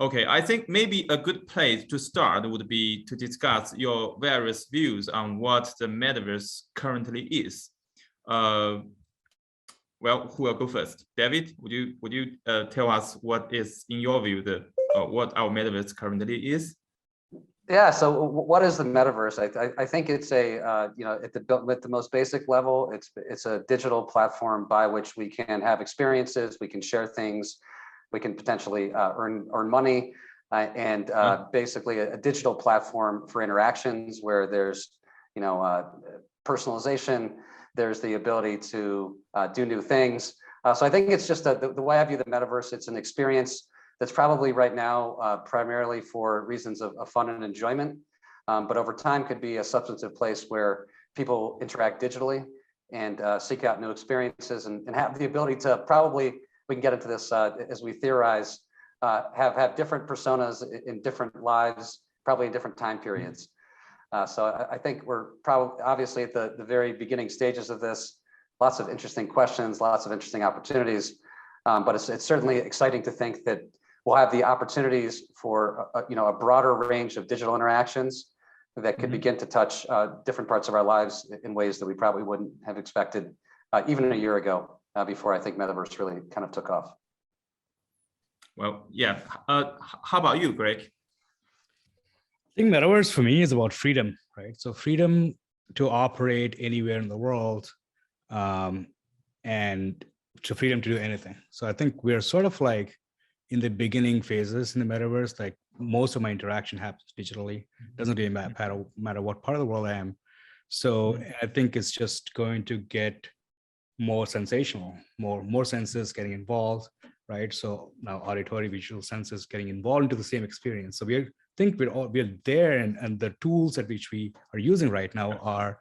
Okay, I think maybe a good place to start would be to discuss your various views on what the metaverse currently is. Well, who will go first? David, would you tell us what is, in your view, what our metaverse currently is? Yeah. So, what is the metaverse? I think it's a at the most basic level, it's a digital platform by which we can have experiences, we can share things, we can potentially earn money, and basically a digital platform for interactions where there's personalization. There's the ability to do new things. So I think it's just the way I view the metaverse. It's an experience that's probably right now primarily for reasons of fun and enjoyment, but over time could be a substantive place where people interact digitally and seek out new experiences and have the ability to probably, we can get into this as we theorize, have different personas in different lives, probably in different time periods. So I think we're probably obviously at the very beginning stages of this. Lots of interesting questions, lots of interesting opportunities, but it's certainly exciting to think that we'll have the opportunities for a broader range of digital interactions that could begin to touch different parts of our lives in ways that we probably wouldn't have expected even a year ago, before I think metaverse really kind of took off. Well, yeah. How about you, Greg? I think metaverse for me is about freedom, right? So freedom to operate anywhere in the world, and to freedom to do anything. So I think we're sort of like in the beginning phases in the metaverse. Like most of my interaction happens digitally. Doesn't really matter what part of the world I am. So I think it's just going to get more sensational, more senses getting involved, right? So now auditory, visual senses getting involved into the same experience. So we're there, and the tools at which we are using right now are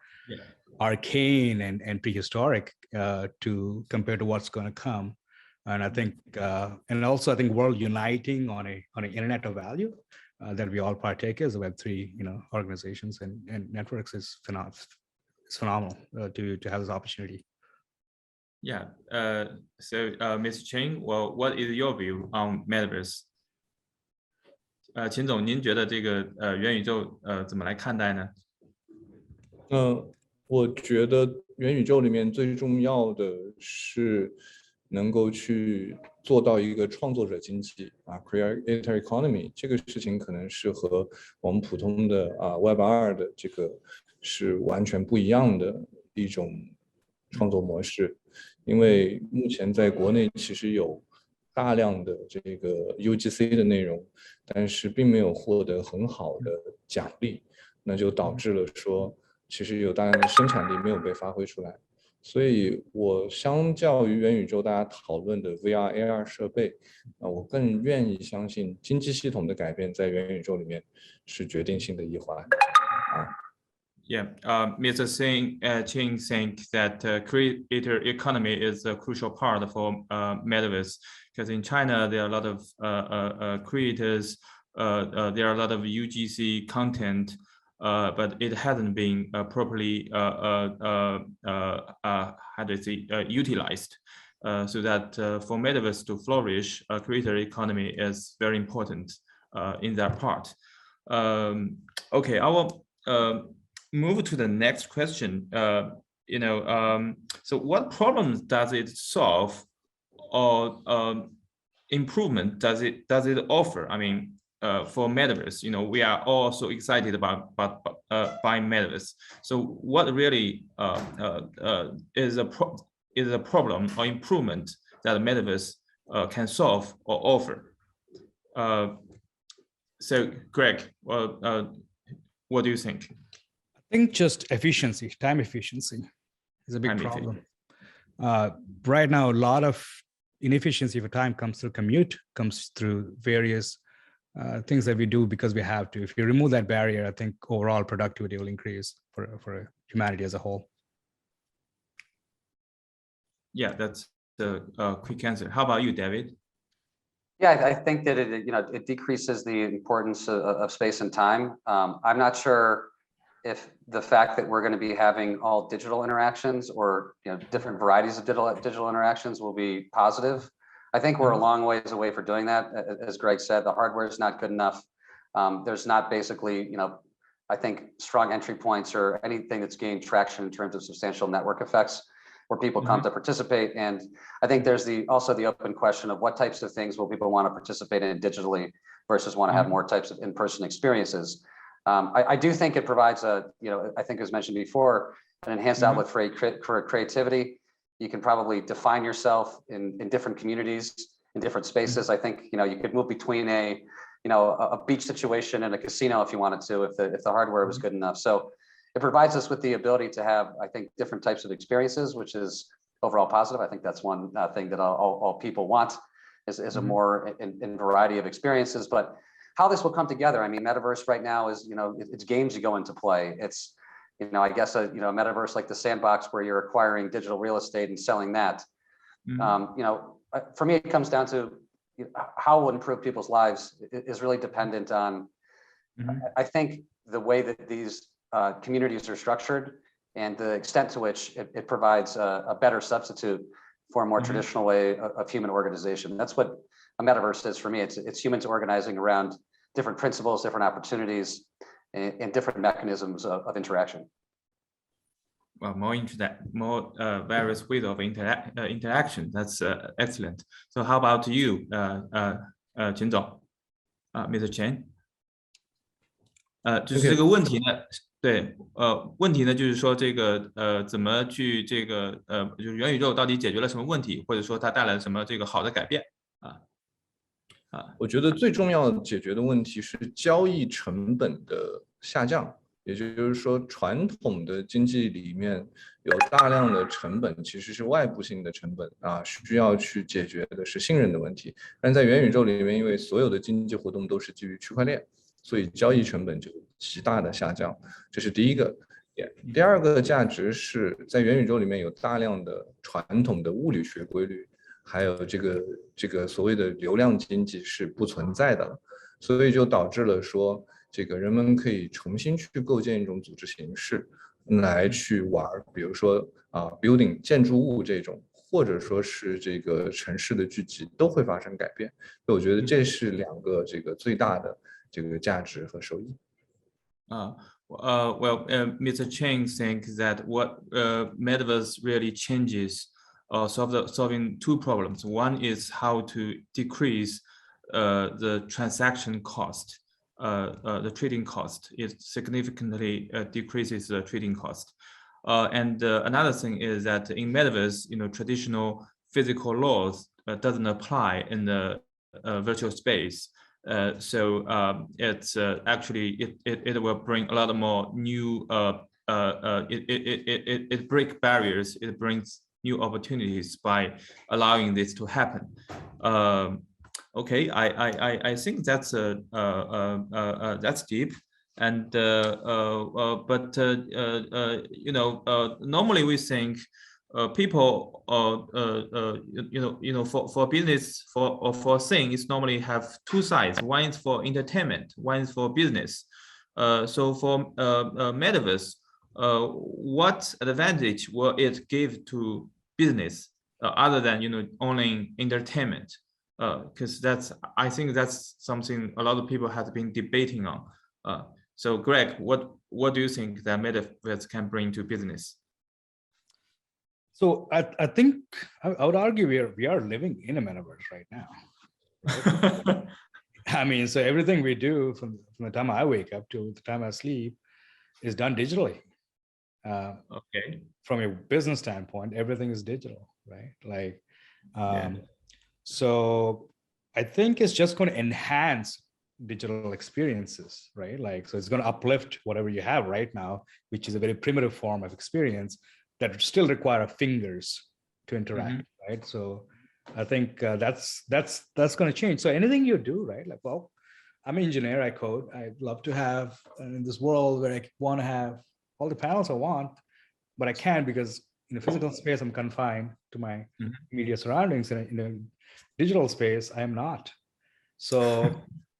arcane and prehistoric to compare to what's going to come. And I think, and also I think world uniting on an internet of value that we all partake as Web3, organizations and networks is phenomenal to have this opportunity. Yeah. So, Mr. Chen, well, what is your view on metaverse? 秦总，您觉得这个元宇宙怎么来看待呢？我觉得元宇宙里面最重要的是能够去做到一个创作者经济creator economy， 这个事情可能是和我们普通的Web2的这个是完全不一样的一种创作模式，因为目前在国内其实有大量的这个 UGC 的内容，但是并没有获得很好的奖励，那就导致了说其实有大量的生产力没有被发挥出来。所以我相较于元宇宙大家讨论的 VR、AR 设备，我更愿意相信经济系统的改变在元宇宙里面是决定性的一环。Yeah, Mr. Ching thinks that creator economy is a crucial part for metaverse, because in China there are a lot of creators, there are a lot of UGC content, but it hasn't been properly utilized. So that for metaverse to flourish, a creator economy is very important in that part. Okay, I will move to the next question. So what problems does it solve, or improvement does it offer? I mean, for metaverse, we are all so excited about buying metaverse. So what really is a problem or improvement that metaverse can solve or offer? So Greg, what do you think? I think just efficiency, time efficiency is a big problem. Right now, a lot of inefficiency for time comes through commute, comes through various things that we do because we have to. If you remove that barrier, I think overall productivity will increase for humanity as a whole. Yeah, that's the quick answer. How about you, David? Yeah, I think that it decreases the importance of space and time. I'm not sure if the fact that we're going to be having all digital interactions or different varieties of digital interactions will be positive. I think we're a long ways away for doing that. As Greg said, the hardware is not good enough. There's not basically, I think strong entry points or anything that's gained traction in terms of substantial network effects where people come to participate. And I think there's also the open question of what types of things will people want to participate in digitally versus want to have more types of in-person experiences. I do think it provides I think as mentioned before, an enhanced outlet for creativity. You can probably define yourself in different communities, in different spaces. I think, you could move between a beach situation and a casino if you wanted to, if the hardware was good enough. So it provides us with the ability to have, I think, different types of experiences, which is overall positive. I think that's one thing that all people want is a more in variety of experiences. But how this will come together, I mean, metaverse right now is, it's games you go into play. It's, I guess a metaverse like the Sandbox where you're acquiring digital real estate and selling that. For me, it comes down to how it will improve people's lives is really dependent on, I think, the way that these communities are structured and the extent to which it provides a better substitute for a more traditional way of human organization. That's what a metaverse is for me. It's humans organizing around different principles, different opportunities, and different mechanisms of interaction. Well, more various ways of interaction. That's excellent. So how about you, Chen总，Mr. Chen？就是这个问题呢，对，问题呢就是说这个怎么去这个就是元宇宙到底解决了什么问题，或者说它带来了什么这个好的改变我觉得最重要的解决的问题是交易成本的下降，也就是说，传统的经济里面有大量的成本其实是外部性的成本需要去解决的是信任的问题。但在元宇宙里面，因为所有的经济活动都是基于区块链，所以交易成本就极大的下降，这是第一个。第二个价值是在元宇宙里面有大量的传统的物理学规律。还有这个所谓的流量经济是不存在的了，所以就导致了说，这个人们可以重新去构建一种组织形式来去玩，比如说building 建筑物这种，或者说是这个城市的聚集都会发生改变。所以我觉得这是两个这个最大的这个价值和收益。Mr. Cheng thinks that what metaverse really changes. Solving two problems. One is how to decrease the transaction cost, the trading cost. It significantly decreases the trading cost. And another thing is that in metaverse, traditional physical laws doesn't apply in the virtual space. So it's actually it will bring a lot more new. It breaks barriers. It brings new opportunities by allowing this to happen. Okay, I think that's deep, and but normally we think people for business for things normally have two sides. One is for entertainment, one is for business. So for metaverse. What advantage will it give to business other than only entertainment? Because I think that's something a lot of people have been debating on. So Greg, what do you think that metaverse can bring to business? So I think I would argue we are living in a metaverse right now. Right? I mean, so everything we do from the time I wake up to the time I sleep is done digitally. Okay. From a business standpoint, everything is digital, right? Like, so I think it's just going to enhance digital experiences, right? Like, so it's going to uplift whatever you have right now, which is a very primitive form of experience that still require fingers to interact, right? So I think that's going to change. So anything you do, right? Like, well, I'm an engineer, I code. I'd love to have in this world where I want to have all the panels I want, but I can't because in a physical space, I'm confined to my media surroundings. In a digital space, I am not. So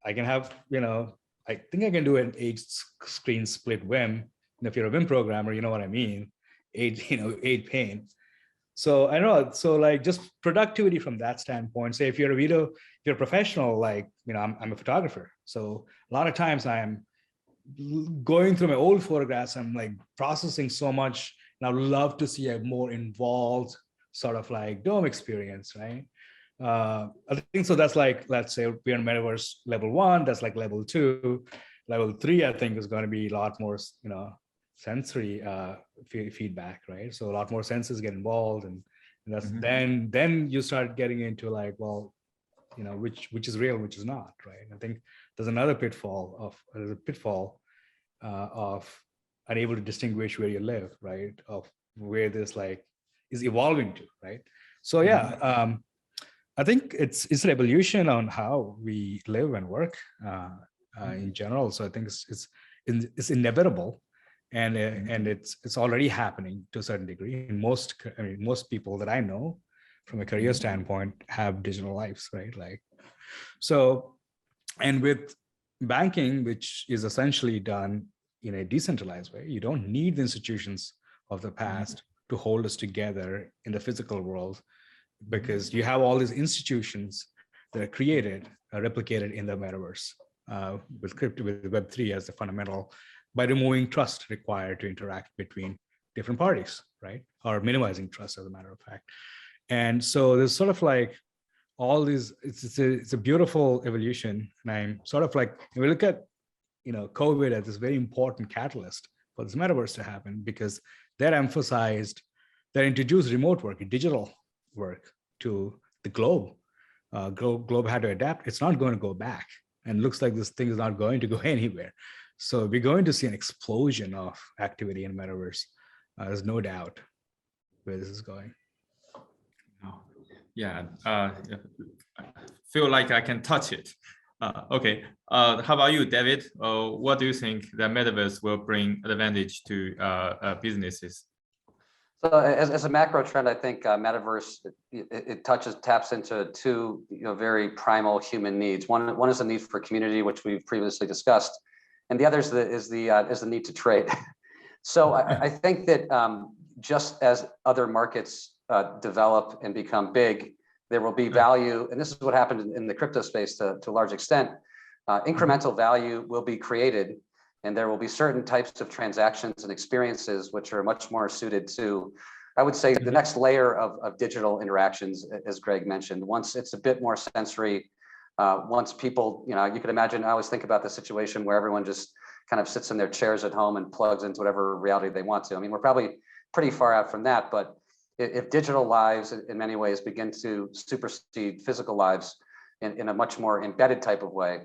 I can have, I think I can do an 8-screen split WIM. And if you're a WIM programmer, you know what I mean. 8 pane. So I know, so like just productivity from that standpoint. Say if you're if you're a professional, like, I'm a photographer. So a lot of times I'm going through my old photographs, I'm like processing so much, and I would love to see a more involved sort of like dome experience, right? I think so. That's like, let's say we're in Metaverse level 1, that's like level 2. Level 3, I think, is going to be a lot more, sensory feedback, right? So a lot more senses get involved, and that's then you start getting into like, well, which is real, which is not, right? I think there's another pitfall of unable to distinguish where you live, right? Of where this like is evolving to, right? So yeah, I think it's an evolution on how we live and work in general. So I think it's inevitable, and it's already happening to a certain degree. And most people that I know from a career standpoint have digital lives, right? Like, so, and with banking, which is essentially done in a decentralized way, you don't need the institutions of the past to hold us together in the physical world, because you have all these institutions that are created, replicated in the metaverse with Web3 as the fundamental, by removing trust required to interact between different parties, right? Or minimizing trust, as a matter of fact. And so there's sort of like all these, it's a beautiful evolution. And I'm sort of like, if we look at, COVID as this very important catalyst for this metaverse to happen, because that introduced remote work, digital work to the globe. Globe had to adapt. It's not going to go back, and looks like this thing is not going to go anywhere. So we're going to see an explosion of activity in metaverse. There's no doubt where this is going. Yeah, feel like I can touch it. Okay, how about you, David? What do you think the metaverse will bring advantage to businesses? So as a macro trend, I think metaverse, it taps into two very primal human needs. One is the need for community, which we've previously discussed, and the other is the need to trade. So I think that just as other markets develop and become big, there will be value, and this is what happened in the crypto space to a large extent. Incremental value will be created, and there will be certain types of transactions and experiences which are much more suited to, I would say, the next layer of digital interactions, as Greg mentioned. Once it's a bit more sensory, once people, you could imagine, I always think about the situation where everyone just kind of sits in their chairs at home and plugs into whatever reality they want to. I mean, we're probably pretty far out from that, but if digital lives in many ways begin to supersede physical lives in a much more embedded type of way,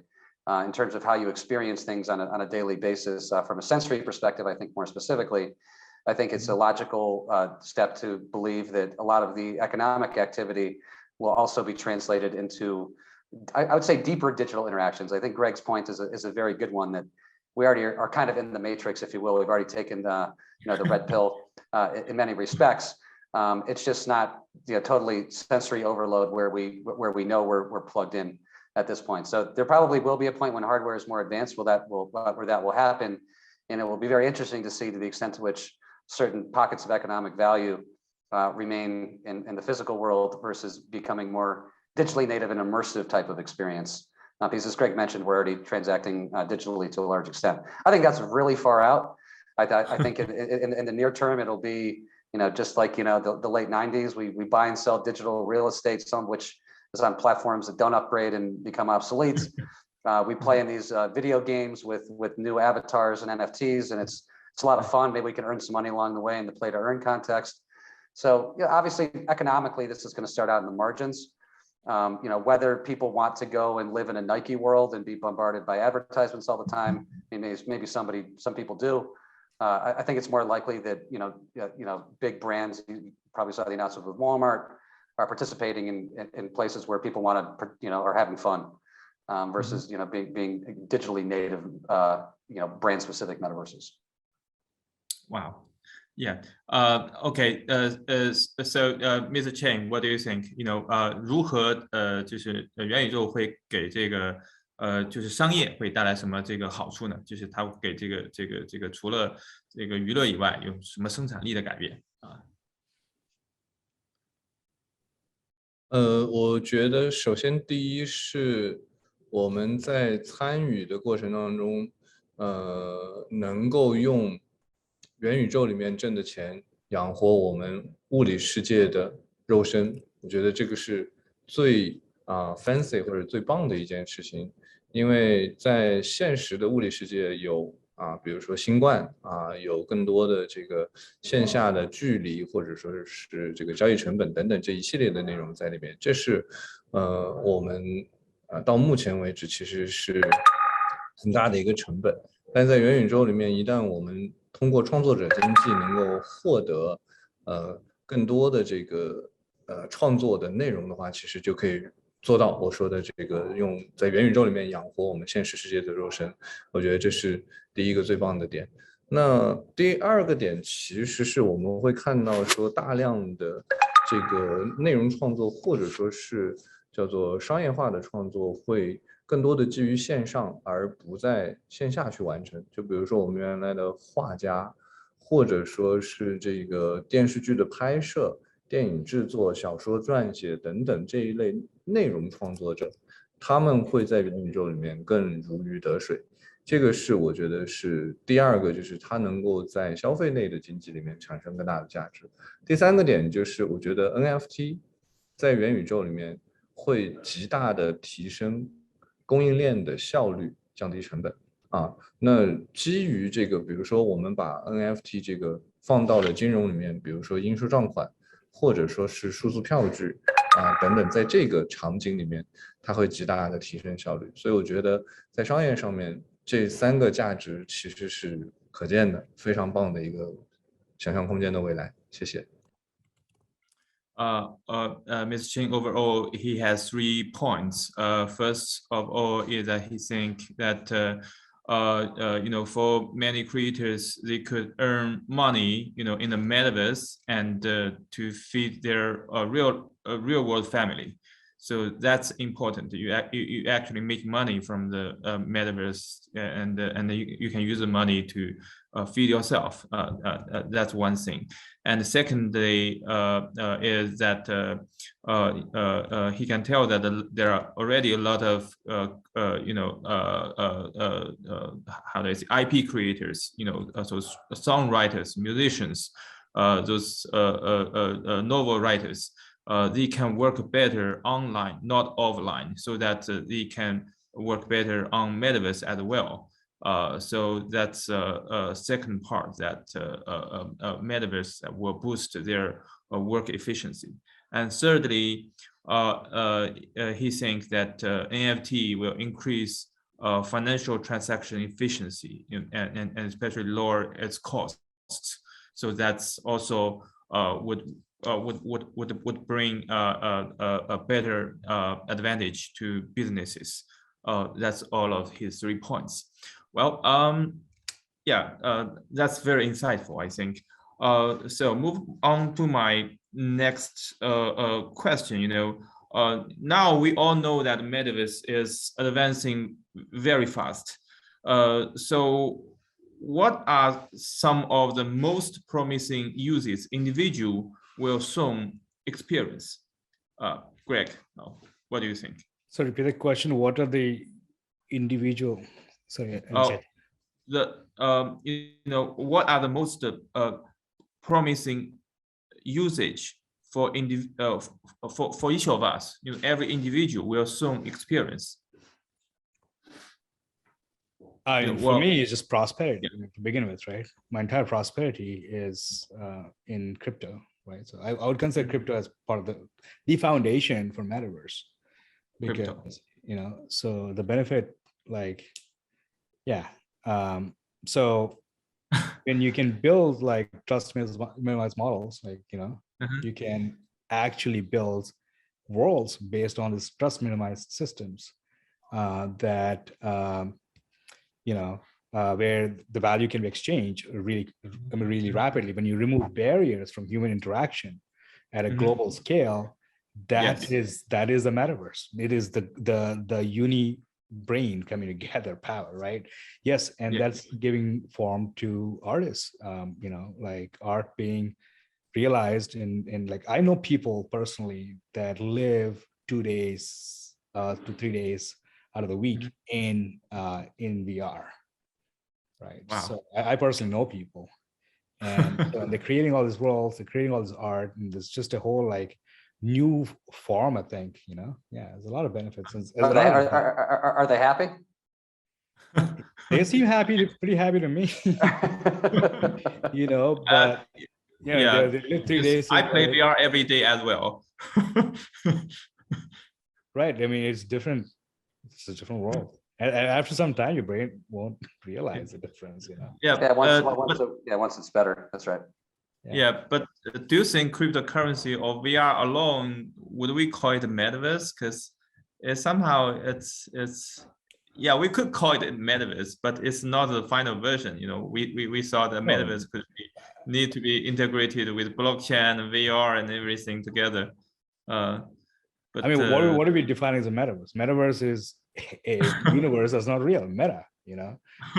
in terms of how you experience things on a daily basis, from a sensory perspective, I think more specifically, I think it's a logical step to believe that a lot of the economic activity will also be translated into, I would say, deeper digital interactions. I think Greg's point is a very good one, that we already are kind of in the matrix, if you will. We've already taken the red pill in many respects. It's just not totally sensory overload where we know we're plugged in at this point. So there probably will be a point when hardware is more advanced where that will happen, and it will be very interesting to see to the extent to which certain pockets of economic value remain in the physical world versus becoming more digitally native and immersive type of experience. Because as Greg mentioned, we're already transacting digitally to a large extent. I think that's really far out. I think in the near term, it'll be just like the late 90s. We buy and sell digital real estate, some of which is on platforms that don't upgrade and become obsolete. We play in these video games with new avatars and NFTs, and it's a lot of fun. Maybe we can earn some money along the way in the play to earn context. So obviously economically, this is going to start out in the margins. Whether people want to go and live in a Nike world and be bombarded by advertisements all the time, maybe some people do. I think it's more likely that big brands, you probably saw the announcement with Walmart, are participating in places where people want to are having fun versus being digitally native brand specific metaverses. Wow. Yeah. Okay. So, Mr. Chen, what do you think? 如何就是元宇宙会给这个就是商业会带来什么这个好处呢？就是它给这个除了这个娱乐以外，有什么生产力的改变啊？我觉得首先第一是我们在参与的过程当中，能够用元宇宙里面挣的钱养活我们物理世界的肉身，我觉得这个是最fancy 或者最棒的一件事情，因为在现实的物理世界有比如说新冠有更多的这个线下的距离，或者说是这个交易成本等等这一系列的内容在里面，这是我们到目前为止其实是很大的一个成本。但在元宇宙里面，一旦我们通过创作者经济能够获得更多的这个创作的内容的话，其实就可以做到我说的这个用在元宇宙里面养活我们现实世界的肉身。我觉得这是第一个最棒的点。那第二个点其实是我们会看到说大量的这个内容创作，或者说是叫做商业化的创作，会更多的基于线上而不在线下去完成。就比如说我们原来的画家，或者说是这个电视剧的拍摄、电影制作、小说撰写等等这一类内容创作者，他们会在元宇宙里面更如鱼得水。这个是我觉得是第二个，就是它能够在消费类的经济里面产生更大的价值。第三个点就是我觉得 NFT 在元宇宙里面会极大的提升供应链的效率，降低成本那基于这个，比如说我们把 NFT 这个放到了金融里面，比如说应收账款，或者说是数字票据等等，在这个场景里面，它会极大的提升效率。所以我觉得在商业上面，这三个价值其实是可见的，非常棒的一个想象空间的未来。谢谢。Mr. Ching, overall, he has 3 points. First of all is that he think that for many creators, they could earn money, in the metaverse and to feed their real world family. So that's important. You actually make money from the metaverse, and you can use the money to feed yourself. That's one thing. And secondly, is that he can tell that there are already a lot of how do I say, IP creators, so songwriters, musicians, those novel writers. They can work better online, not offline, so that they can work better on metaverse as well. So that's a second part, that metaverse will boost their work efficiency. And thirdly, he thinks that NFT will increase financial transaction efficiency and especially lower its costs. So that's also would bring a better advantage to businesses. That's all of his 3 points. Well, that's very insightful, I think. So move on to my next question. Now we all know that metaverse is advancing very fast. So what are some of the most promising uses individual will soon experience? Greg, what do you think? So repeat the question. What are the individual? Sorry. What are the most promising usage for each of us? Every individual will soon experience. For me, it's just prosperity to begin with, right? My entire prosperity is in crypto, right? So I would consider crypto as part of the foundation for metaverse, because so the benefit, so when you can build trust minimized models, you can actually build worlds based on these trust minimized systems that where the value can be exchanged really rapidly. When you remove barriers from human interaction at a global scale, that is the metaverse. It is the uni brain coming together power, right? Yes, and that's giving form to artists, like art being realized in like, I know people personally that live 2 days to 3 days out of the week in VR, right? Wow. So I personally know people, and so they're creating all these worlds, they're creating all this art, and there's just a whole like new form, I think, yeah, there's a lot of benefits. Are they happy? They seem pretty happy to me. But yeah, they live 3 days. I play VR every day as well. Right. I mean, it's different. It's a different world. And after some time, your brain won't realize the difference, Yeah. Once it's better. That's right. Yeah, but do you think cryptocurrency or VR alone, would we call it metaverse? Because somehow it's we could call it metaverse, but it's not the final version. We saw the metaverse need to be integrated with blockchain and VR and everything together. But I mean, what do we define as a metaverse? Metaverse is a universe that's not real.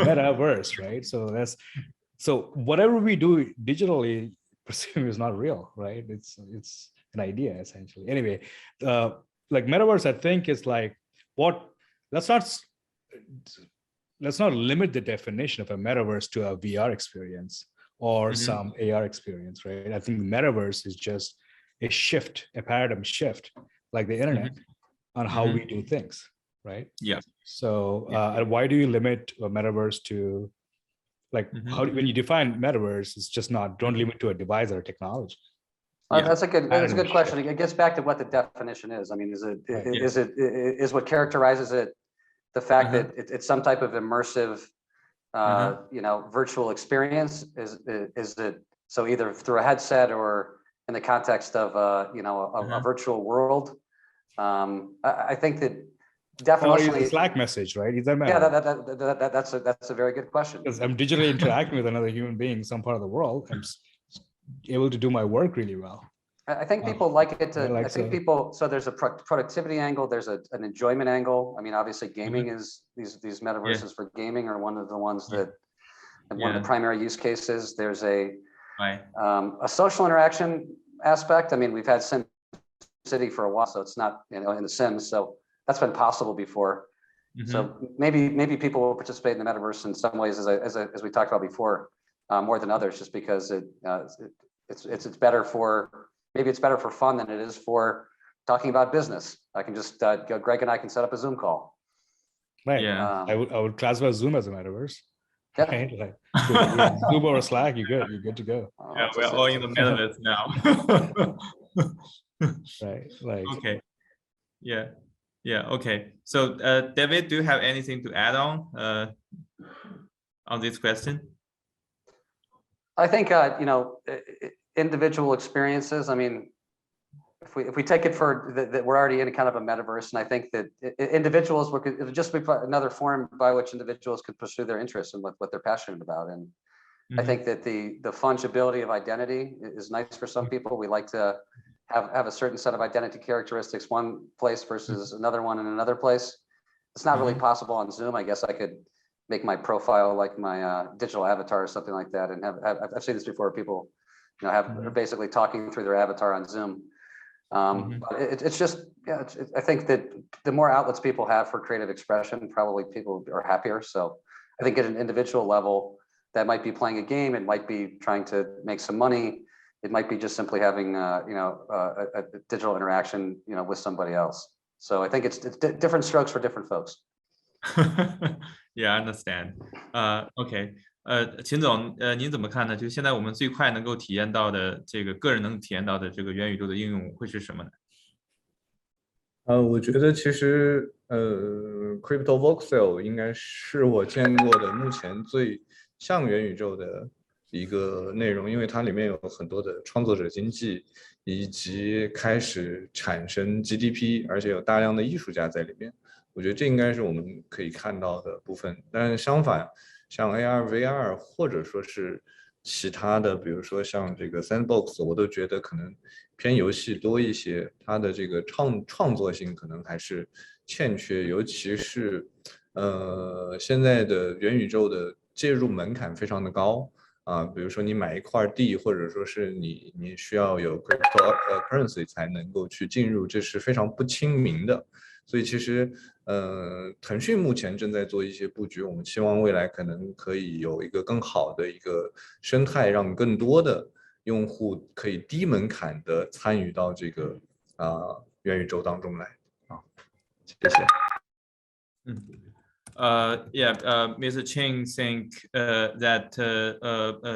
Metaverse, right? So whatever we do digitally, presume is not real, right? It's an idea essentially. Anyway, like metaverse, I think is like let's not limit the definition of a metaverse to a VR experience or some AR experience, right? I think the metaverse is just a paradigm shift, like the internet, on how we do things, right? Yeah. So why do you limit a metaverse to, like, when you define metaverse, it's just don't limit to a device or a technology. That's a good question. It gets back to what the definition is. I mean, is what characterizes it the fact that it's some type of immersive, virtual experience? Is it so either through a headset or in the context of a virtual world? I think that definitely a Slack message, right? Is that that's a very good question. Because I'm digitally interacting with another human being in some part of the world. I'm able to do my work really well. I think people like it so there's a productivity angle, there's an enjoyment angle. I mean, obviously gaming is these metaverses for gaming are one of the ones that one of the primary use cases. There's a social interaction aspect. I mean, we've had SimCity for a while, so it's not in the Sims, so that's been possible before. So maybe people will participate in the metaverse in some ways, as we talked about before, more than others, just because it's better for, maybe it's better for fun than it is for talking about business. I can just Greg and I can set up a Zoom call. Right. Yeah. I would classify Zoom as a metaverse. Yeah. Right? Like, Zoom or Slack, you're good to go. Yeah, we're all in the metaverse now. Right. Like. Okay. Yeah. Okay. So, David, do you have anything to add on this question? I think individual experiences. I mean, if we take it for that we're already in kind of a metaverse, and I think that individuals it'll just be another form by which individuals could pursue their interests and what they're passionate about. And I think that the fungibility of identity is nice for some people. We like to have a certain set of identity characteristics one place versus another one in another place. It's not really possible on Zoom. I guess I could make my profile like my digital avatar or something like that, and I've seen this before. People, are basically talking through their avatar on Zoom. But it's just, I think that the more outlets people have for creative expression, probably people are happier. So I think at an individual level, that might be playing a game. It might be trying to make some money. It might be just simply having, a digital interaction, with somebody else. So I think it's different strokes for different folks. Yeah, I understand. Okay. 秦总，您怎么看呢？就现在我们最快能够体验到的这个个人能体验到的这个元宇宙的应用会是什么呢？我觉得其实CryptoVoxel 应该是我见过的目前最像元宇宙的一个内容，因为它里面有很多的创作者经济，以及开始产生 GDP， 而且有大量的艺术家在里面。我觉得这应该是我们可以看到的部分。但是相反，像 AR、VR 或者说是其他的，比如说像这个 Sandbox， 我都觉得可能偏游戏多一些，它的这个创作性可能还是欠缺，尤其是现在的元宇宙的介入门槛非常的高比如说你买一块地，或者说是你需要有 cryptocurrency 才能够去进入，这是非常不亲民的。所以其实腾讯目前正在做一些布局，我们希望未来可能可以有一个更好的一个生态，让更多的用户可以低门槛的参与到这个元宇宙当中来谢谢。Mr. Cheng think that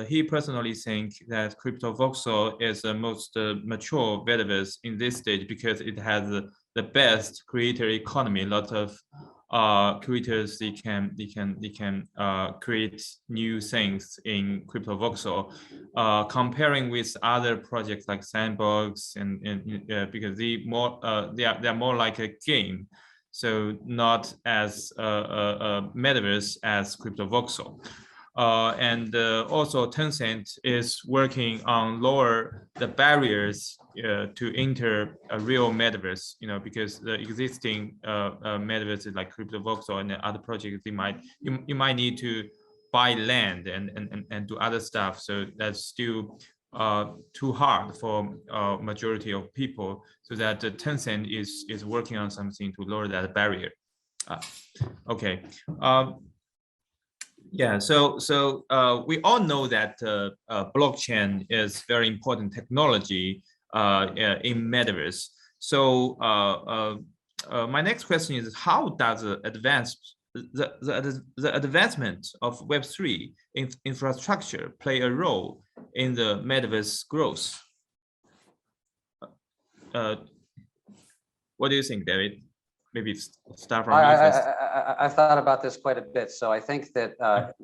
he personally think that CryptoVoxel is the most mature metaverse in this stage because it has the best creator economy. A lot of creators they can create new things in CryptoVoxel. Comparing with other projects like Sandbox and because they are more like a game. So not as a metaverse as CryptoVoxel. And also Tencent is working on lower the barriers to enter a real metaverse, because the existing metaverses like CryptoVoxel and other projects, you might need to buy land and do other stuff. So that's still too hard for majority of people, so that Tencent is working on something to lower that barrier. Okay. So we all know that blockchain is very important technology in metaverse. So my next question is, how does the advancement of Web3 infrastructure play a role in the metaverse growth? What do you think, David? Maybe start from you first. I've thought about this quite a bit. So I think that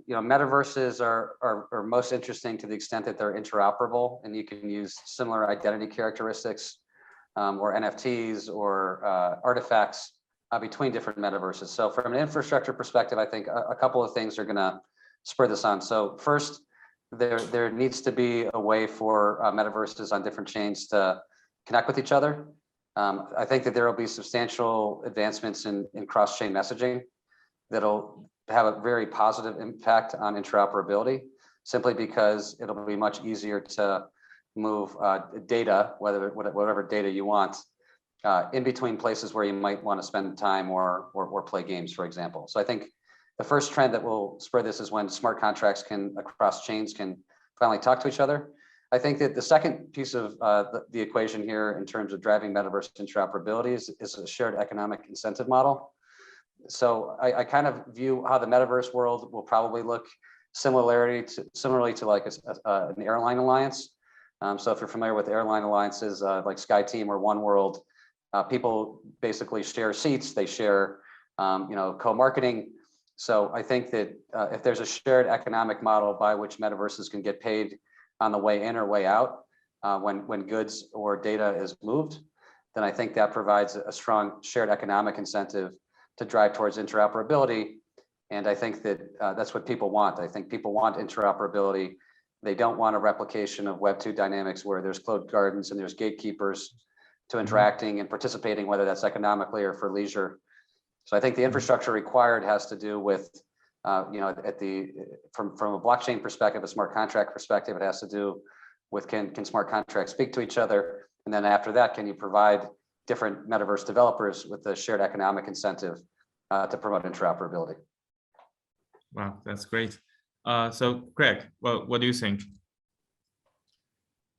metaverses are most interesting to the extent that they're interoperable, and you can use similar identity characteristics or NFTs or artifacts between different metaverses. So from an infrastructure perspective, I think a couple of things are going to spur this on. So first, there needs to be a way for metaverses on different chains to connect with each other. I think that there will be substantial advancements in cross-chain messaging that'll have a very positive impact on interoperability, simply because it'll be much easier to move data, whatever data you want, in between places where you might want to spend time or play games, for example. So I think the first trend that will spur this is when smart contracts across chains can finally talk to each other. I think that the second piece of the equation here in terms of driving metaverse interoperability is a shared economic incentive model. So I kind of view how the metaverse world will probably look similarly to like an airline alliance. So if you're familiar with airline alliances like SkyTeam or One World, people basically share seats, they share co-marketing. So I think that if there's a shared economic model by which metaverses can get paid on the way in or way out when goods or data is moved, then I think that provides a strong shared economic incentive to drive towards interoperability. And I think that that's what people want. I think people want interoperability. They don't want a replication of Web 2 dynamics where there's closed gardens and there's gatekeepers to interacting and participating, whether that's economically or for leisure. So I think the infrastructure required has to do with from a blockchain perspective, a smart contract perspective, it has to do with can smart contracts speak to each other? And then after that, can you provide different metaverse developers with a shared economic incentive to promote interoperability? Wow, that's great. So Greg, what do you think?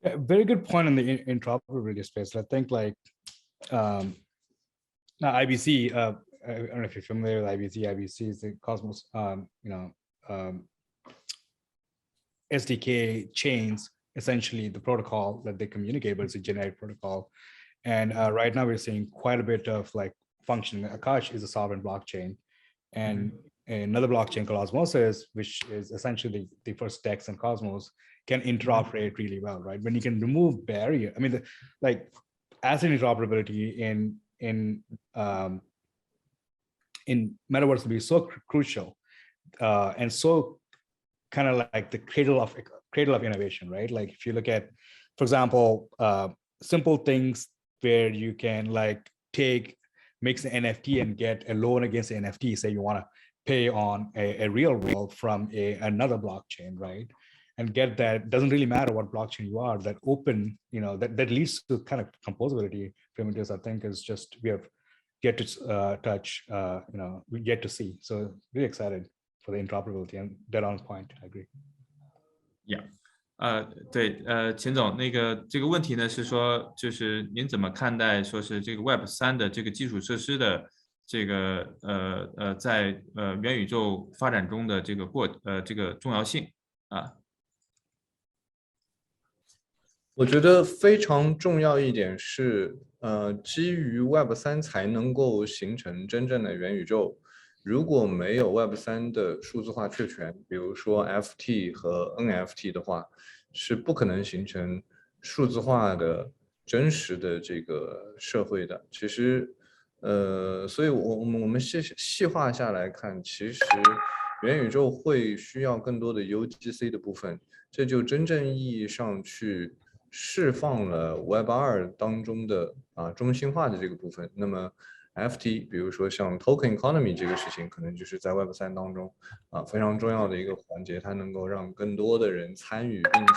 Yeah, very good point in the interoperability space. I think like now IBC, I don't know if you're familiar with IBC. IBC is the Cosmos, SDK chains, essentially the protocol that they communicate, but it's a generic protocol. And right now we're seeing quite a bit of like functioning. Akash is a sovereign blockchain, and another blockchain called Osmosis, which is essentially the first DEX in Cosmos, can interoperate really well, right? When you can remove barrier, I mean, like asset interoperability in metaverse will be so crucial and so kind of like the cradle of innovation, right? Like if you look at, for example, simple things where you can like mix an NFT and get a loan against the NFT. Say you want to pay on a real world from another blockchain, right? and get that. It doesn't really matter what blockchain you are, that open, that leads to kind of composability primitives, I think is just, we have yet to touch, we get to see. So really excited for the interoperability, and dead on point, I agree. Yeah. 对，钱总，这个问题呢是说，就是您怎么看待说是这个 Web3的这个基础设施的这个在元宇宙发展中的这个重要性啊？我觉得非常重要一点是，基于 Web3才能够形成真正的元宇宙。如果没有 Web3的数字化确权，比如说 FT 和 NFT 的话，是不可能形成数字化的真实的这个社会的。其实，所以我们细化下来看，其实元宇宙会需要更多的 UGC 的部分，这就真正意义上去释放了 Web2当中的中心化的这个部分。那么 FT， 比如说像 token economy 这个事情，可能就是在 Web3当中非常重要的一个环节，它能够让更多的人参与，并且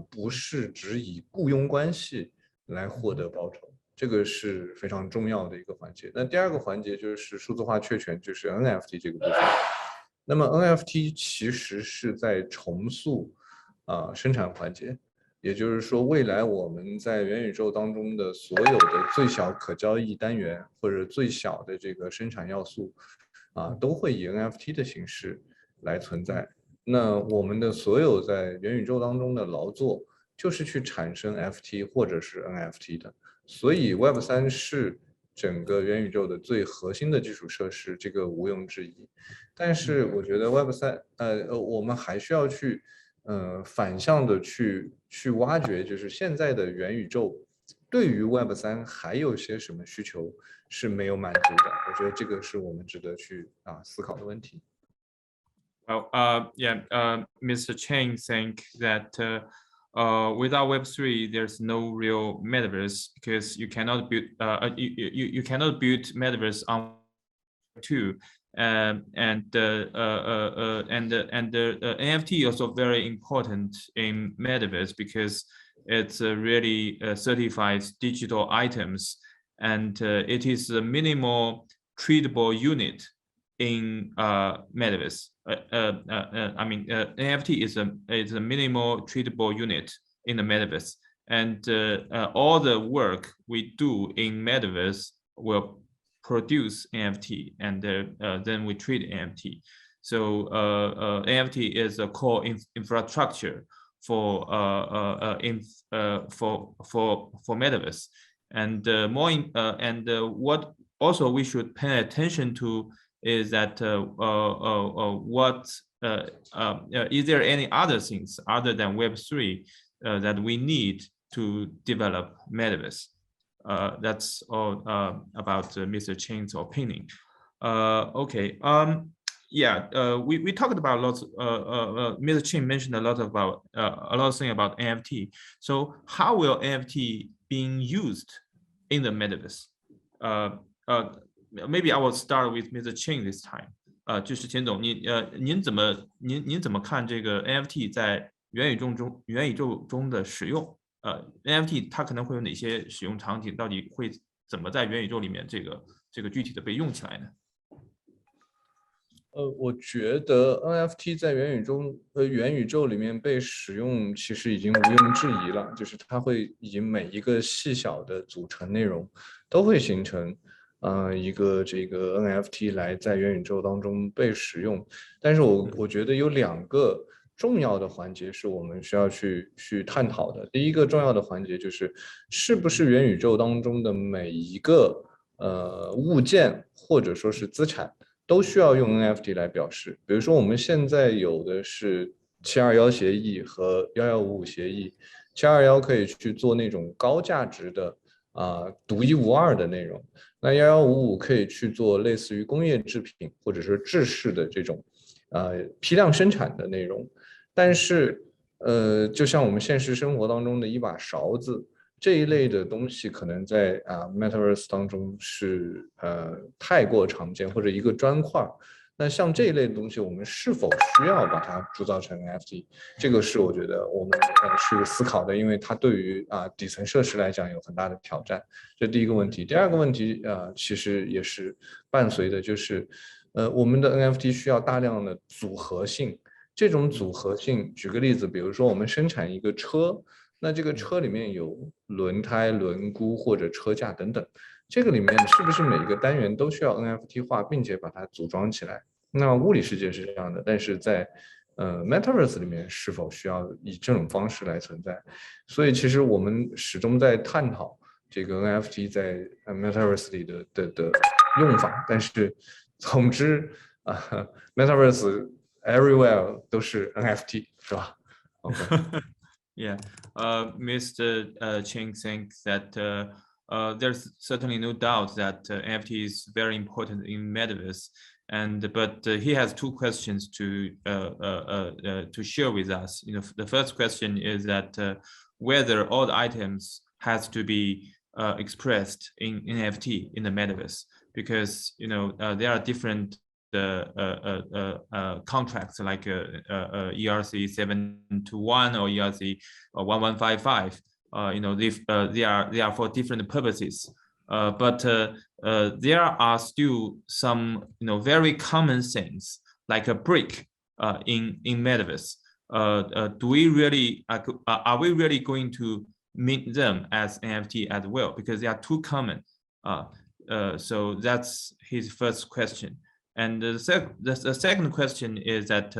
不是只以雇佣关系来获得报酬，这个是非常重要的一个环节。那第二个环节就是数字化确权，就是 NFT 这个部分。那么 NFT 其实是在重塑生产环节。也就是说，未来我们在元宇宙当中的所有的最小可交易单元或者最小的这个生产要素，都会以 NFT 的形式来存在。那我们的所有在元宇宙当中的劳作，就是去产生 FT 或者是 NFT 的。所以 Web3是整个元宇宙的最核心的基础设施，这个毋庸置疑。但是我觉得 Web3，我们还需要去。反向的去挖掘，就是现在的元宇宙对于 Web3还有些什么需求是没有满足的？我觉得这个是我们值得去思考的问题。Well, Mr. Cheng think that without Web3, there's no real metaverse because you cannot build you cannot build metaverse on Web2. And the NFT also very important in metaverse because it's really certifies digital items, and it is a minimal treatable unit in metaverse. I mean, NFT is a minimal treatable unit in the metaverse, and all the work we do in metaverse will produce NFT, and then we treat NFT. So NFT is a core infrastructure for metaverse, and what also we should pay attention to is that is there any other things other than Web3 that we need to develop metaverse? That's all about Mr. Chen's opinion. Okay. We talked about lots. Mr. Chen mentioned a lot of things about NFT. So how will NFT being used in the metaverse? Maybe I will start with Mr. Chen this time. 就是钱总，您怎么看这个 NFT 在元宇宙中的使用？NFT 它可能会有哪些使用场景？到底会怎么在元宇宙里面这个具体的被用起来呢？我觉得 NFT 在元宇宙里面被使用，其实已经毋庸置疑了。就是它会以每一个细小的组成内容，都会形成一个这个 NFT 来在元宇宙当中被使用。但是我觉得有2个重要的环节是我们需要去探讨的。第一个重要的环节就是是不是元宇宙当中的每一个物件或者说是资产都需要用 NFT 来表示。比如说我们现在有的是721协议和1155协议，721可以去做那种高价值的独一无二的内容，那1155可以去做类似于工业制品或者说制式的这种批量生产的内容。但是就像我们现实生活当中的一把勺子这一类的东西，可能在Metaverse 当中是太过常见，或者一个砖块那像这一类的东西，我们是否需要把它铸造成 NFT？这个是我觉得我们去思考的，因为它对于底层设施来讲有很大的挑战。这第一个问题。第二个问题其实也是伴随的，就是我们的 NFT 需要大量的组合性。这种组合性，举个例子，比如说我们生产一个车，那这个车里面有轮胎、轮毂或者车架等等。这个里面是不是每一个单元都需要 NFT 化，并且把它组装起来？那物理世界是这样的，但是在Metaverse 里面是否需要以这种方式来存在？所以其实我们始终在探讨这个 NFT 在 Metaverse 里的用法，但是总之Metaverse everywhere 都是 NFT 是吧 ？OK Yeah, Mr. Cheng thinks that there's certainly no doubt that NFT is very important in Metaverse, but he has two questions to share with us. The first question is that whether all the items has to be expressed in NFT in the Metaverse, because there are different contracts like ERC 721 or ERC 1155. They are for different purposes. But there are still some very common things like a brick in Metaverse. Do we really are we really going to meet them as NFT as well, because they are too common? So that's his first question. And the second question is that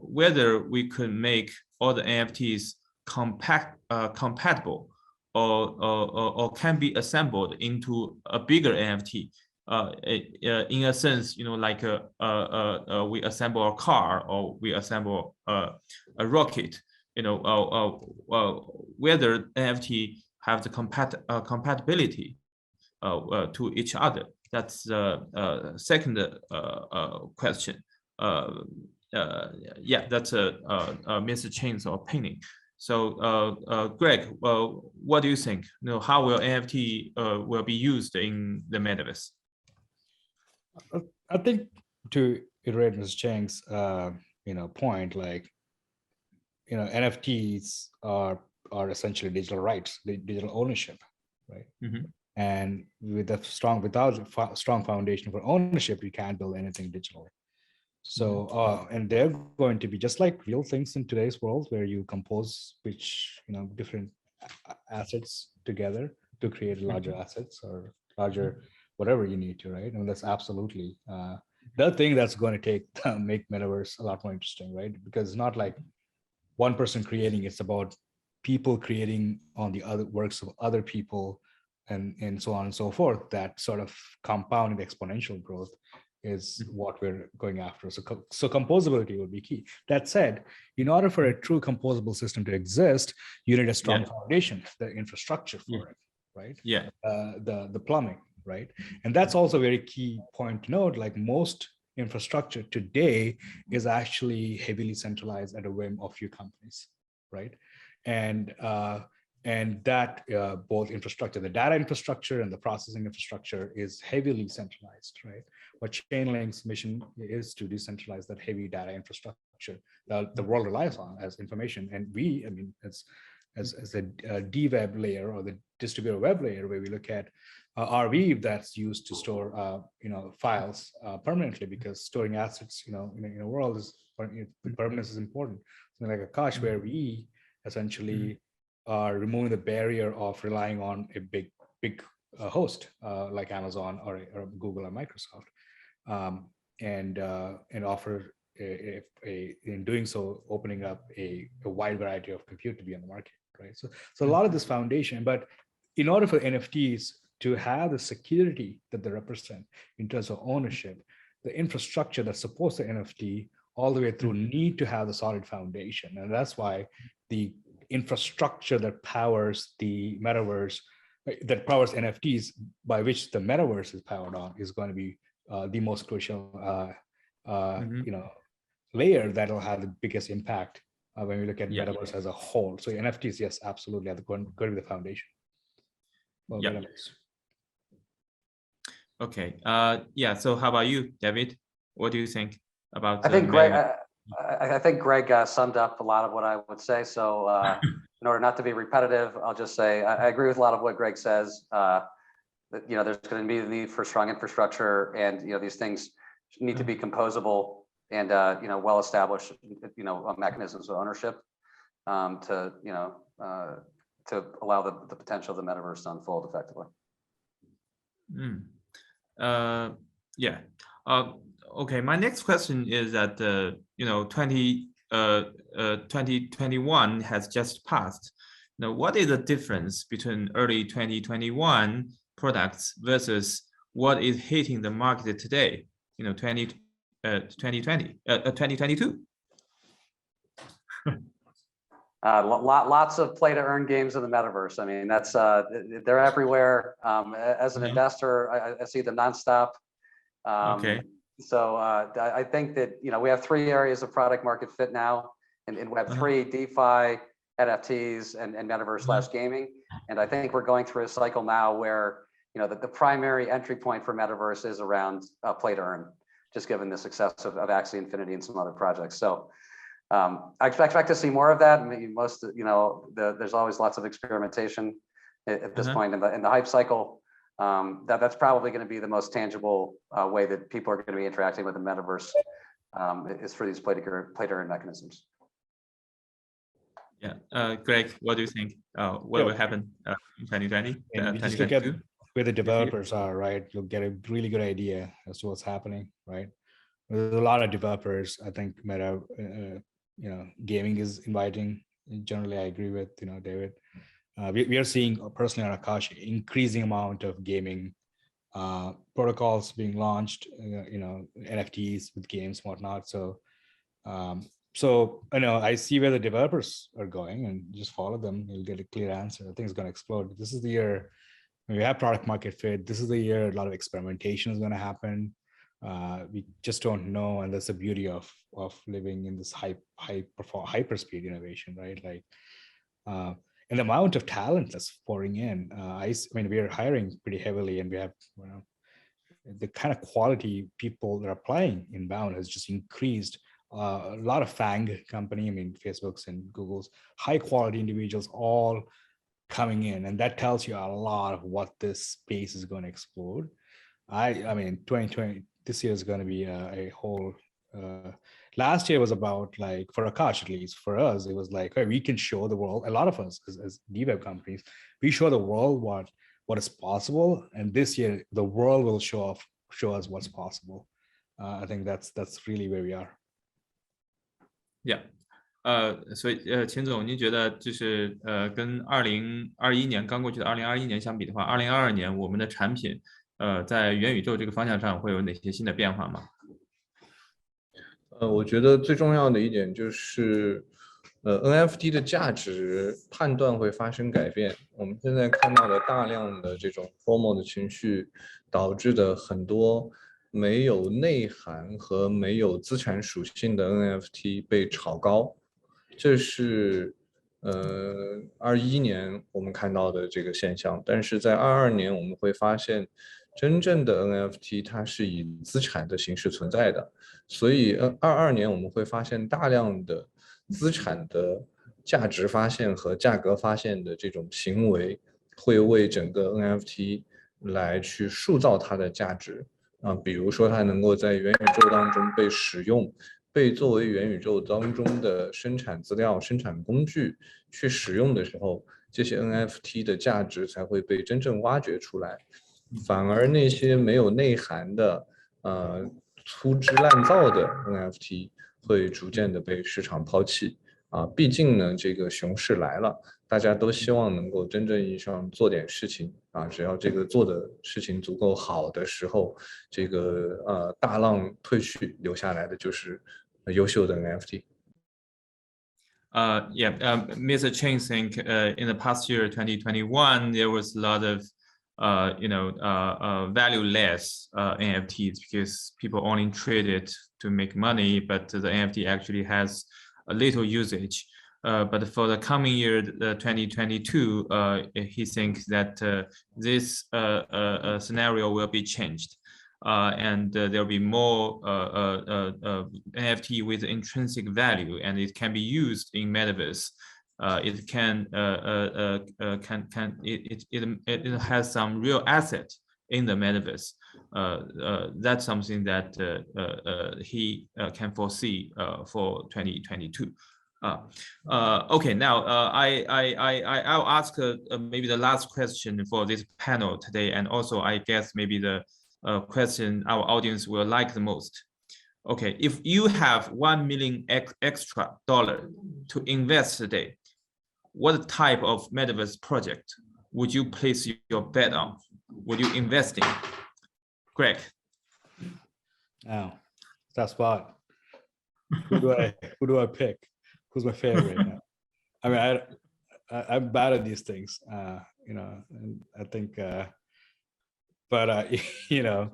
whether we could make all the NFTs compatible or can be assembled into a bigger NFT. In a sense, like we assemble a car or we assemble a rocket. Whether NFT have the compatibility to each other. That's the second question. Yeah, that's Mr. Chen's opinion. So, Greg, what do you think? How will NFT will be used in the metaverse? I think to iterate Mr. Cheng's point, like NFTs are essentially digital rights, digital ownership, right? Mm-hmm. And without a strong foundation for ownership, you can't build anything digitally. So, and they're going to be just like real things in today's world, where you compose different assets together to create larger assets or larger whatever you need to, right? And that's absolutely the thing that's going to make metaverse a lot more interesting, right? Because it's not like one person creating; it's about people creating on the other works of other people. And so on and so forth. That sort of compounded exponential growth is what we're going after. So composability would be key. That said, in order for a true composable system to exist, you need a strong foundation, the infrastructure for it, right? Yeah. The plumbing, right? And that's also a very key point to note. Like most infrastructure today is actually heavily centralized at a whim of few companies, right? And that both infrastructure, the data infrastructure and the processing infrastructure is heavily centralized, right? What Chainlink's mission is to decentralize that heavy data infrastructure that the world relies on as information. And as a DWeb layer or the distributed web layer, where we look at RV that's used to store files permanently, because storing assets in a world is permanence is important. Something like Akash, where we essentially are removing the barrier of relying on a big host like Amazon or Google or Microsoft, and offer in doing so, opening up a wide variety of compute to be on the market, right? So a lot of this foundation, but in order for NFTs to have the security that they represent in terms of ownership, the infrastructure that supports the NFT all the way through need to have the solid foundation, and that's why the infrastructure that powers the metaverse, that powers NFTs, by which the metaverse is powered on, is going to be the most crucial layer that will have the biggest impact when we look at metaverse as a whole. So NFTs, yes, absolutely, are going to be the foundation. Well, Okay. Yeah. So how about you, David? What do you think about? I think Greg. I think Greg summed up a lot of what I would say. So in order not to be repetitive, I'll just say I agree with a lot of what Greg says. That, you know, there's going to be the need for strong infrastructure, and you know, these things need to be composable and you know, well established, you know, mechanisms of ownership to you know to allow the potential of the metaverse to unfold effectively. Yeah. Okay. My next question is that you know, 2021 has just passed. Now, what is the difference between early 2021 products versus what is hitting the market today? You know, 2022. Lots of play to earn games in the metaverse. I mean, that's they're everywhere. As an investor, I see them nonstop. Okay. So I think that, you know, we have 3 areas of product market fit now in Web3, DeFi, NFTs, and metaverse / gaming. And I think we're going through a cycle now where, you know, the primary entry point for metaverse is around play to earn, just given the success of Axie Infinity and some other projects. So I expect to see more of that. I mean, most, you know, there's always lots of experimentation at this point in the hype cycle. That's probably going to be the most tangible way that people are going to be interacting with the metaverse is for these play to earn mechanisms. Yeah. Greg, what do you think? What will happen in 2020? And just look at where the developers are, right? You'll get a really good idea as to what's happening, right? There's a lot of developers. I think Meta, you know, gaming is inviting. Generally, I agree with, you know, David. We are seeing personally on Akash increasing amount of gaming protocols being launched, you know, NFTs with games, whatnot. So, so I know I see where the developers are going, and just follow them. You'll get a clear answer. I think it's going to explode. This is the year when we have product market fit. This is the year a lot of experimentation is going to happen. We just don't know, and that's the beauty of living in this hyperspeed innovation, right? Like, and the amount of talent that's pouring in. I mean, we are hiring pretty heavily, and we have, you know, the kind of quality people that are applying inbound has just increased. A lot of FANG company, I mean, Facebook's and Google's, high quality individuals all coming in, and that tells you a lot of what this space is going to explode. I mean, 2020, this year is going to be a whole. Last year was about, like, for Akash at least, for us, it was like, hey, we can show the world. A lot of us as DWeb companies, we show the world what is possible, and this year the world will show us what's possible. I think that's really where we are. Yeah. 所以秦总，您觉得就是跟2021年刚过去的2021年相比的话，2022年我们的产品在元宇宙这个方向上会有哪些新的变化吗？我觉得最重要的一点就是NFT 的价值判断会发生改变。我们现在看到的大量的这种 FOMO 的情绪导致的很多没有内涵和没有资产属性的 NFT 被炒高，这是21年我们看到的这个现象。但是在22年我们会发现，真正的 NFT 它是以资产的形式存在的，所以22年我们会发现大量的资产的价值发现和价格发现的这种行为，会为整个 NFT 来去塑造它的价值。比如说它能够在元宇宙当中被使用，被作为元宇宙当中的生产资料、生产工具去使用的时候，这些 NFT 的价值才会被真正挖掘出来。反而那些没有内涵的、粗制滥造的 NFT 会逐渐的被市场抛弃。毕竟呢，这个熊市来了，大家都希望能够真正意义上做点事情只要这个做的事情足够好的时候，这个大浪退去，留下来的就是优秀的 NFT。Mr. Chen think in the past year 2021 there was a lot of valueless NFTs because people only trade it to make money, but the NFT actually has a little usage. but for the coming year, 2022, he thinks that this scenario will be changed, and there will be more NFT with intrinsic value, and it can be used in metaverse. It has some real asset in the metaverse. That's something that he can foresee for 2022. Okay, now I'll ask maybe the last question for this panel today, and also I guess maybe the question our audience will like the most. Okay, if you have $1 million extra to invest today, what type of metaverse project would you place your bet on? Would you invest in? Greg. Oh, that's spot. Who do I pick? Who's my favorite? I mean, I'm bad at these things, you know, and I think, but you know,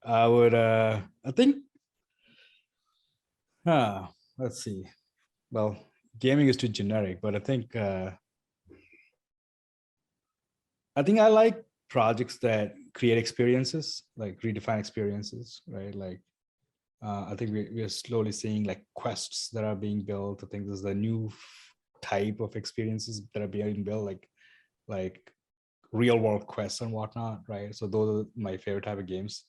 I would, I think, let's see. Well, gaming is too generic, but I think I like projects that create experiences, like redefine experiences, right? Like, I think we're slowly seeing like quests that are being built. I think there's a new type of experiences that are being built, like real world quests and whatnot, right? So those are my favorite type of games.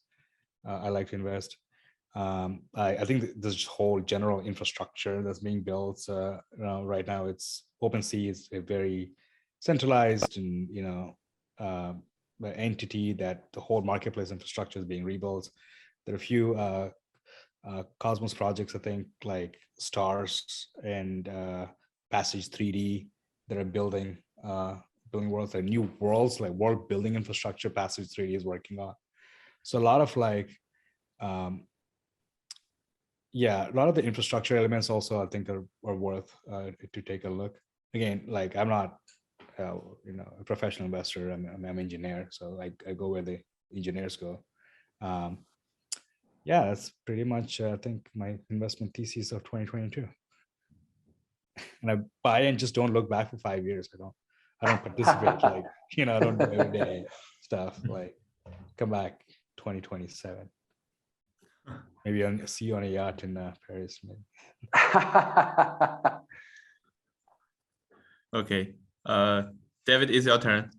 I like to invest. I think this whole general infrastructure that's being built right now, it's OpenSea is a very centralized and, you know, entity that the whole marketplace infrastructure is being rebuilt. There are a few Cosmos projects, I think, like Stars and Passage 3D that are building worlds, like new worlds, like world building infrastructure. Passage 3D is working on. So a lot of like, yeah, a lot of the infrastructure elements also I think are worth to take a look. Again, like I'm not, you know, a professional investor. I'm an engineer, so I go where the engineers go. Yeah, that's pretty much I think my investment thesis of 2022. And I buy and just don't look back for 5 years. I don't participate like, you know, I don't do everyday stuff, like come back 2027. Maybe I'll see you on a yacht in Paris. Okay, David, it's your turn.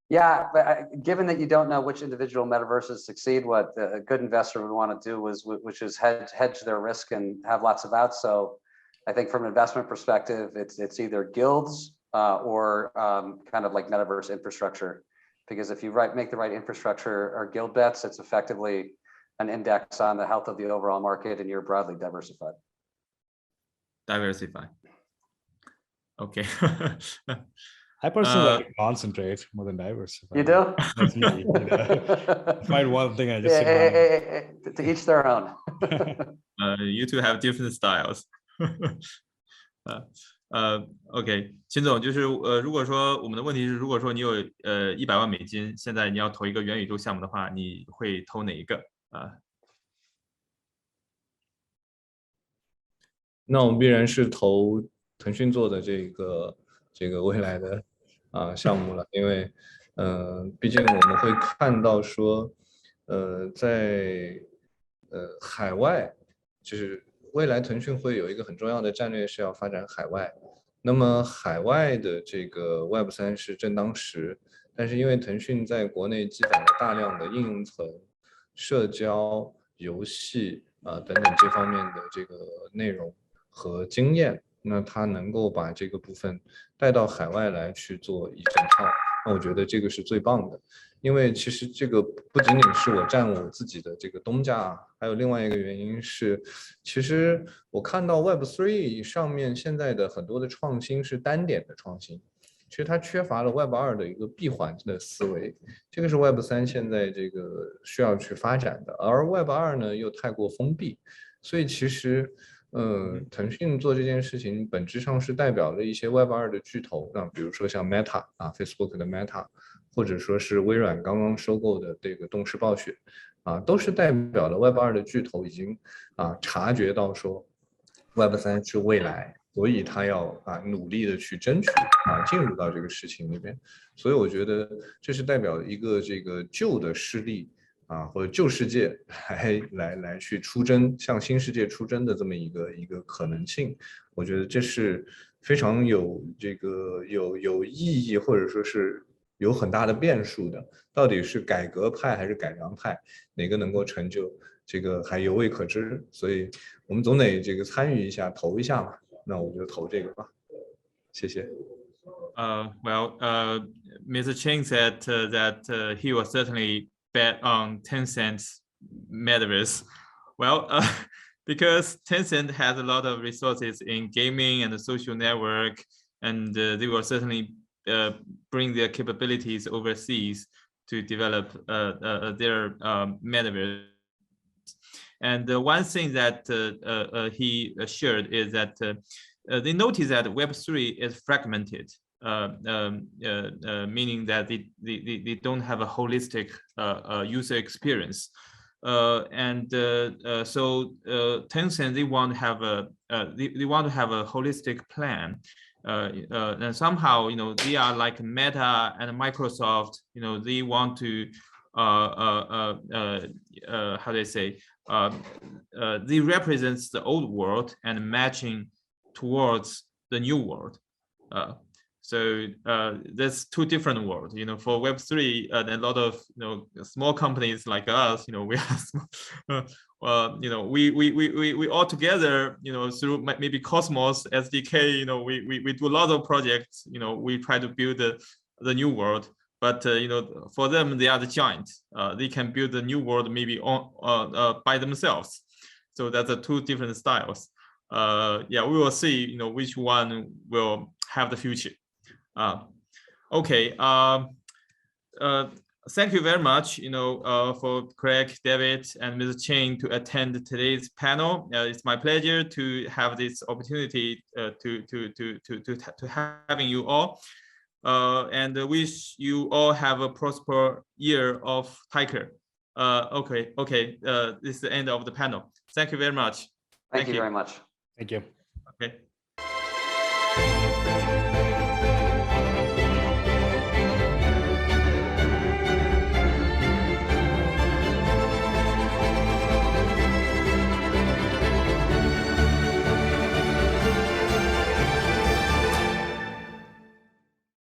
Yeah, but given that you don't know which individual metaverses succeed, what a good investor would want to do which is hedge their risk and have lots of outs. So I think from an investment perspective, it's either guilds or kind of like metaverse infrastructure, because if you make the right infrastructure or guild bets, it's effectively an index on the health of the overall market, and you're broadly diversified. Diversify. Okay. I personally like to concentrate more than diversify. You do? That's me. You know? Find one thing I just to each their own. You two have different styles. OK， 秦总，就是如果说我们的问题是，如果说你有100万美金，现在你要投一个元宇宙项目的话，你会投哪一个啊？那我们必然是投腾讯做的这个未来的项目了，因为毕竟我们会看到说在海外，就是未来腾讯会有一个很重要的战略是要发展海外。那么海外的这个 Web3 是正当时，但是因为腾讯在国内积攒了大量的应用层、社交、游戏等等这方面的这个内容和经验，那它能够把这个部分带到海外来去做一整套，那我觉得这个是最棒的。因为其实这个不仅仅是我占我自己的这个东家，还有另外一个原因是，其实我看到 Web3 上面现在的很多的创新是单点的创新，其实它缺乏了 Web2 的一个闭环的思维，这个是 Web3 现在这个需要去发展的，而 Web2 呢又太过封闭，所以其实腾讯做这件事情本质上是代表了一些 Web2 的巨头，比如说像 Meta Facebook 的 Meta， 或者说是微软刚刚收购的这个动视暴雪都是代表了 Web2 的巨头已经察觉到说 Web3 是未来，所以他要努力的去争取进入到这个事情里边。所以我觉得这是代表一个这个旧的势力或者旧世界来去出征，向新世界出征的这么一个可能性。我觉得这是非常有这个有意义，或者说是有很大的变数的。到底是改革派还是改良派，哪个能够成就，这个还犹未可知。所以我们总得这个参与一下，投一下嘛。那我就投这个吧。谢谢。Mr. Cheng said that he will certainly bet on Tencent's metaverse. Because Tencent has a lot of resources in gaming and the social network, and they will certainly bring their capabilities overseas to develop their metaverse. And one thing that he shared is that they notice that Web3 is fragmented, meaning that they don't have a holistic user experience. So Tencent, they want to have a holistic plan. And somehow, they are like Meta and Microsoft. They want to how do I say? They represent the old world and matching towards the new world. So there's two different worlds. For Web3, a lot of small companies like us, we are we all together, through maybe Cosmos SDK, we do a lot of projects. We try to build the new world. But for them, they are the giants. They can build a new world maybe by themselves. So that's the two different styles. We will see, which one will have the future. Okay. Thank you very much, for Craig, David, and Ms. Cheng to attend today's panel. It's my pleasure to have this opportunity to having you all. And wish you all have a prosperous year of Tiger. Okay. This is the end of the panel. Thank you very much. Thank you very much. Thank you. Okay.